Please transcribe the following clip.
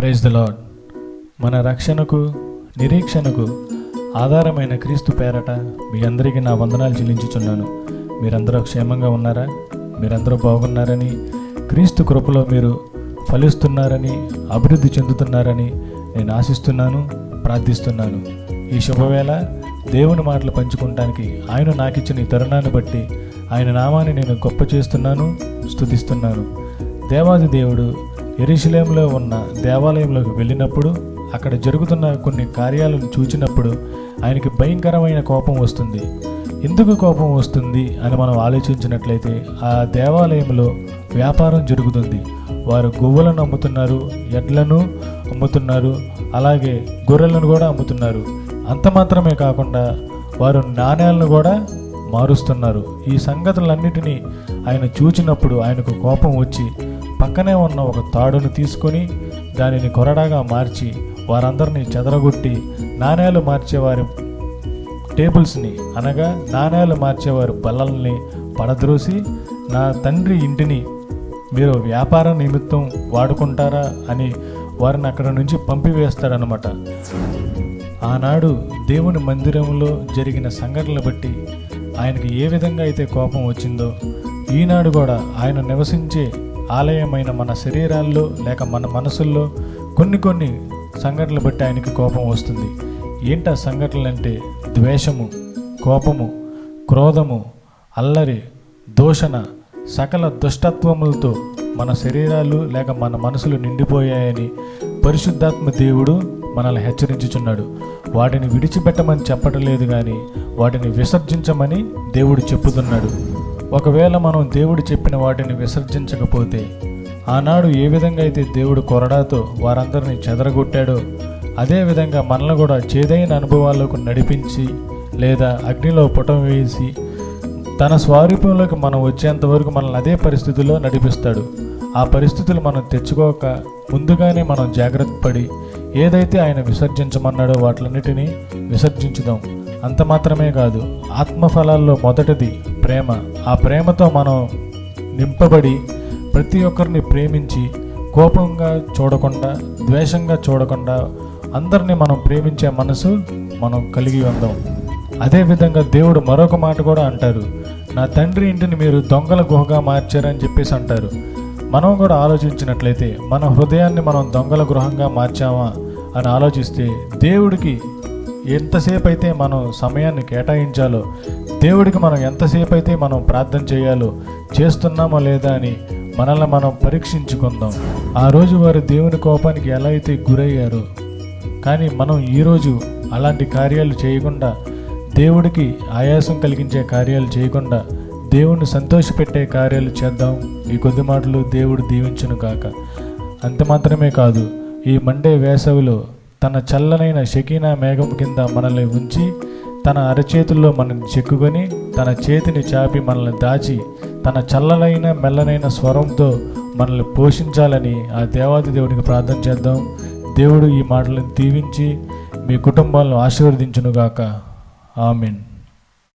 Praise the lord. మన రక్షణకు నిరీక్షణకు ఆధారమైన క్రీస్తు పేరట మీ అందరికీ నా వందనాలు చెల్లించుచున్నాను. మీరందరూ క్షేమంగా ఉన్నారా? మీరందరూ బాగున్నారని, క్రీస్తు కృపలో మీరు ఫలిస్తున్నారని, అభివృద్ధి చెందుతున్నారని నేను ఆశిస్తున్నాను, ప్రార్థిస్తున్నాను. ఈ శుభవేళ దేవుని మాటలు పంచుకోవడానికి ఆయన నాకిచ్చిన ఈ తరుణాన్ని బట్టి ఆయన నామాన్ని నేను గొప్ప చేస్తున్నాను, స్తుతిస్తున్నాను. దేవాది దేవుడు యెరూషలేములో ఉన్న దేవాలయంలోకి వెళ్ళినప్పుడు అక్కడ జరుగుతున్న కొన్ని కార్యాలను చూచినప్పుడు ఆయనకి భయంకరమైన కోపం వస్తుంది. ఎందుకు కోపం వస్తుంది అని మనం ఆలోచించినట్లయితే, ఆ దేవాలయంలో వ్యాపారం జరుగుతుంది. వారు గువ్వలను అమ్ముతున్నారు, ఎడ్లను అమ్ముతున్నారు, అలాగే గొర్రెలను కూడా అమ్ముతున్నారు. అంత మాత్రమే కాకుండా వారు నాణేలను కూడా మారుస్తున్నారు. ఈ సంగతులన్నిటినీ ఆయన చూచినప్పుడు ఆయనకు కోపం వచ్చి పక్కనే ఉన్న ఒక తాడును తీసుకొని దానిని కొరడాగా మార్చి వారందరినీ చెదరగొట్టి నాణేలు మార్చేవారి టేబుల్స్ని, అనగా నాణేలు మార్చేవారి బల్లల్ని పడద్రోసి, నా తండ్రి ఇంటిని మీరు వ్యాపార నిమిత్తం వాడుకుంటారా అని వారిని అక్కడ నుంచి పంపివేస్తాడనమాట. ఆనాడు దేవుని మందిరంలో జరిగిన సంఘటనలు బట్టి ఆయనకి ఏ విధంగా అయితే కోపం వచ్చిందో, ఈనాడు కూడా ఆయన నివసించే ఆలయమైన మన శరీరాల్లో లేక మన మనసుల్లో కొన్ని సంఘటనలు బట్టి ఆయనకి కోపం వస్తుంది. ఏంటా సంఘటనలు అంటే ద్వేషము, కోపము, క్రోధము, అల్లరి, దూషణ, సకల దుష్టత్వములతో మన శరీరాలు లేక మన మనసులు నిండిపోయాయని పరిశుద్ధాత్మ దేవుడు మనల్ని హెచ్చరించుచున్నాడు. వాటిని విడిచిపెట్టమని చెప్పడం లేదు, కానీ వాటిని విసర్జించమని దేవుడు చెప్పుతున్నాడు. ఒకవేళ మనం దేవుడు చెప్పిన వాటిని విసర్జించకపోతే, ఆనాడు ఏ విధంగా అయితే దేవుడు కొరడాతో వారందరినీ చెదరగొట్టాడో అదేవిధంగా మనల్ని కూడా చేదైన అనుభవాల్లోకి నడిపించి లేదా అగ్నిలో పుటం వేసి తన స్వరూపంలోకి మనం వచ్చేంత వరకు మనల్ని అదే పరిస్థితుల్లో నడిపిస్తాడు. ఆ పరిస్థితులు మనం తెచ్చుకోక ముందుగానే మనం జాగ్రత్త పడి ఏదైతే ఆయన విసర్జించమన్నాడో వాటిలన్నిటినీ విసర్జించుదాం. అంత మాత్రమే కాదు, ఆత్మఫలాల్లో మొదటిది ప్రేమ. ఆ ప్రేమతో మనం నింపబడి ప్రతి ఒక్కరిని ప్రేమించి కోపంగా చూడకుండా, ద్వేషంగా చూడకుండా అందరినీ మనం ప్రేమించే మనసు మనం కలిగి ఉందాం. అదేవిధంగా దేవుడు మరొక మాట కూడా అంటారు, నా తండ్రి ఇంటిని మీరు దొంగల గుహగా మార్చారని చెప్పేసి అంటారు. మనం కూడా ఆలోచించినట్లయితే మన హృదయాన్ని మనం దొంగల గృహంగా మార్చామా అని ఆలోచిస్తే, దేవుడికి ఎంతసేపు అయితే మనం సమయాన్ని కేటాయించాలో, దేవుడికి మనం ఎంతసేపు అయితే మనం ప్రార్థన చేయాలో చేస్తున్నామా లేదా అని మనల్ని మనం పరీక్షించుకుందాం. ఆ రోజు వారు దేవుని కోపానికి ఎలా అయితే గురయ్యారో, కానీ మనం ఈరోజు అలాంటి కార్యాలు చేయకుండా, దేవుడికి ఆయాసం కలిగించే కార్యాలు చేయకుండా దేవుణ్ణి సంతోషపెట్టే కార్యాలు చేద్దాం. ఈ కొద్ది మాటలు దేవుడు దీవించును కాక. అంత మాత్రమే కాదు, ఈ మండే వేసవిలో తన చల్లనైన షకీనా మేఘం కింద మనల్ని ఉంచి తన అరచేతుల్లో మనల్ని చెక్కుకొని తన చేతిని చాపి మనల్ని దాచి తన చల్లనైన మెల్లనైన స్వరంతో మనల్ని పోషించాలని ఆ దేవాది దేవుడికి ప్రార్థన చేద్దాం. దేవుడు ఈ మాటలను దీవించి మీ కుటుంబాలను ఆశీర్వదించునుగాక. ఆమేన్.